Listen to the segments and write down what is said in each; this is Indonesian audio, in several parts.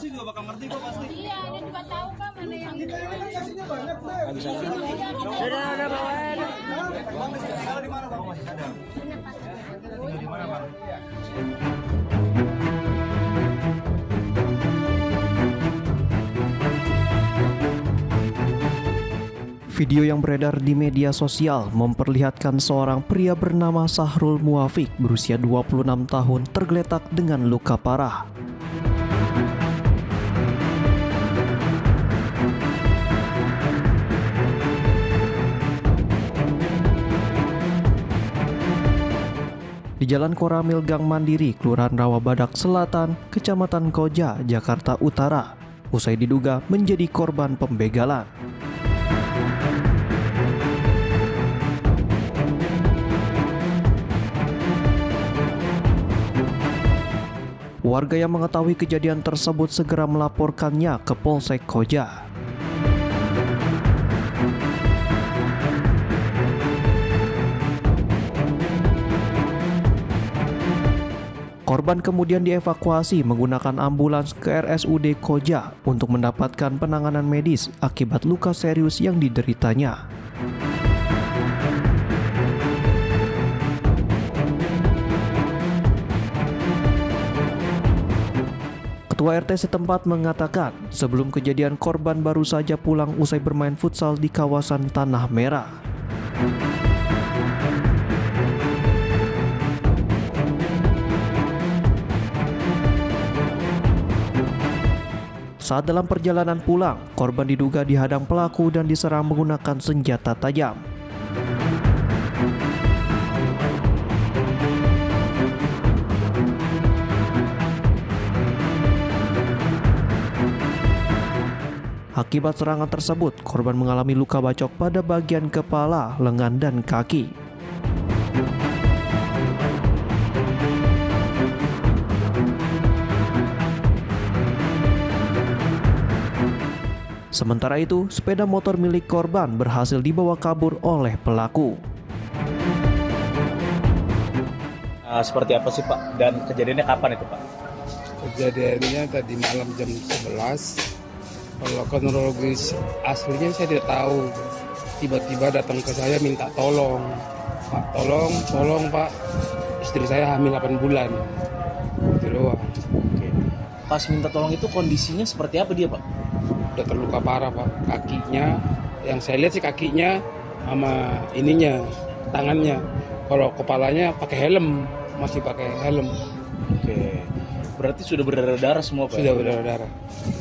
polisi juga bakal ngerti kok pasti. Iya, dia juga tahu kan mana yang Udah bawain. Bang masih tinggal di mana bang? Masih ada. Di mana bang? Video yang beredar di media sosial memperlihatkan seorang pria bernama Sahrul Muafiq berusia 26 tahun tergeletak dengan luka parah. Di Jalan Koramil Gang Mandiri, Kelurahan Rawabadak Selatan, Kecamatan Koja, Jakarta Utara, usai diduga menjadi korban pembegalan. Warga yang mengetahui kejadian tersebut segera melaporkannya ke Polsek Koja. Korban kemudian dievakuasi menggunakan ambulans ke RSUD Koja untuk mendapatkan penanganan medis akibat luka serius yang dideritanya. Ketua RT setempat mengatakan sebelum kejadian korban baru saja pulang usai bermain futsal di kawasan Tanah Merah. Saat dalam perjalanan pulang, korban diduga dihadang pelaku dan diserang menggunakan senjata tajam. Akibat serangan tersebut, korban mengalami luka bacok pada bagian kepala, lengan, dan kaki. Sementara itu, sepeda motor milik korban berhasil dibawa kabur oleh pelaku. Seperti apa sih Pak? Dan kejadiannya kapan itu Pak? Kejadiannya tadi malam jam 11. Kalau kronologis aslinya saya tidak tahu. Tiba-tiba datang ke saya minta tolong. Pak, tolong Pak. Istri saya hamil 8 bulan. Itu doang. Oke. Pas minta tolong itu kondisinya seperti apa dia Pak? Udah terluka parah Pak. Kakinya, yang saya lihat sih kakinya sama ininya, tangannya. Kalau kepalanya pakai helm, masih pakai helm. Oke. Berarti sudah berdarah-darah semua Pak? Sudah berdarah-darah.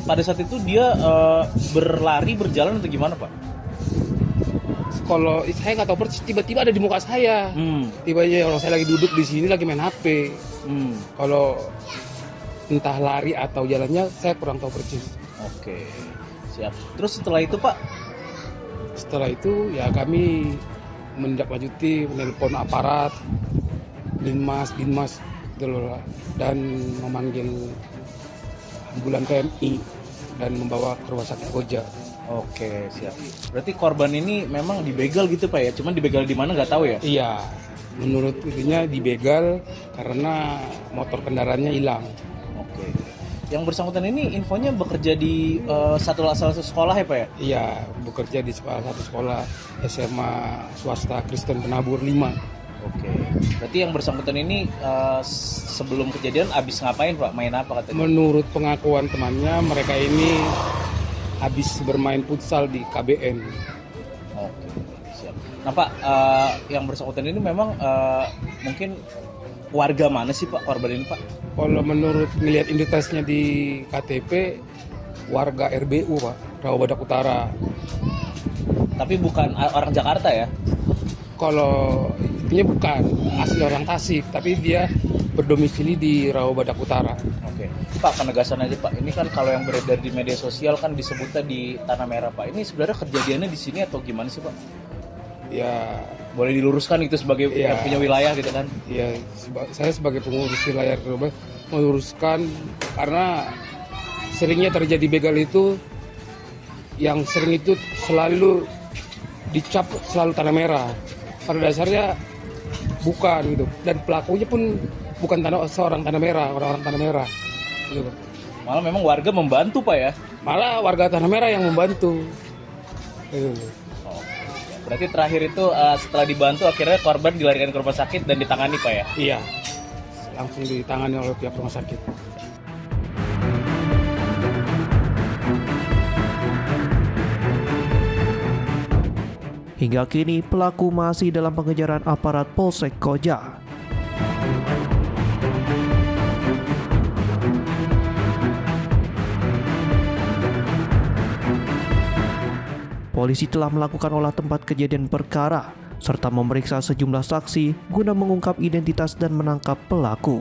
Pada saat itu dia berlari, berjalan atau gimana Pak? Kalau saya nggak tahu persis, tiba-tiba ada di muka saya. Tiba-tiba kalau saya lagi duduk di sini lagi main HP. Kalau entah lari atau jalannya saya kurang tahu persis. Oke, siap. Terus setelah itu Pak? Setelah itu ya kami menindaklanjuti, menelpon aparat, Dinmas dan memanggil ambulan PMI dan membawa ke rumah sakit Koja. Oke, siap. Berarti korban ini memang dibegal gitu Pak ya? Cuman dibegal di mana nggak tahu ya? Iya, menurut itunya dibegal karena motor kendaraannya hilang. Oke. Yang bersangkutan ini infonya bekerja di salah satu sekolah ya Pak ya? Iya, bekerja di salah satu sekolah SMA swasta Kristen Penabur 5. Oke. Berarti yang bersangkutan ini sebelum kejadian habis ngapain Pak? Main apa katanya? Menurut pengakuan temannya, mereka ini habis bermain futsal di KBN. Oke, siap. Nah Pak, yang bersangkutan ini memang mungkin warga mana sih Pak korban ini Pak? Kalau menurut melihat identitasnya di KTP, warga RBU Pak, Rawabadak Utara. Tapi bukan orang Jakarta ya? Kalau intinya bukan asli orang Tasik, tapi dia berdomisili di Rawabadak Utara. Oke, Pak, penegasan aja Pak. Ini kan kalau yang beredar di media sosial kan disebutnya di Tanah Merah Pak. Ini sebenarnya kejadiannya di sini atau gimana sih Pak? Ya, boleh diluruskan itu sebagai yang punya wilayah gitu kan? Ya, saya sebagai pengurus wilayah meluruskan karena seringnya terjadi begal itu, yang sering itu selalu dicap selalu Tanah Merah. Pada dasarnya bukan gitu, dan pelakunya pun bukan seorang Tanah Merah, orang-orang Tanah Merah gitu. Malah memang warga membantu Pak ya. Malah warga Tanah Merah yang membantu. Oh, berarti terakhir itu setelah dibantu akhirnya korban dilarikan ke rumah sakit dan ditangani Pak ya. Iya, langsung ditangani oleh pihak rumah sakit. Hingga kini pelaku masih dalam pengejaran aparat Polsek Koja. Polisi telah melakukan olah tempat kejadian perkara serta memeriksa sejumlah saksi guna mengungkap identitas dan menangkap pelaku.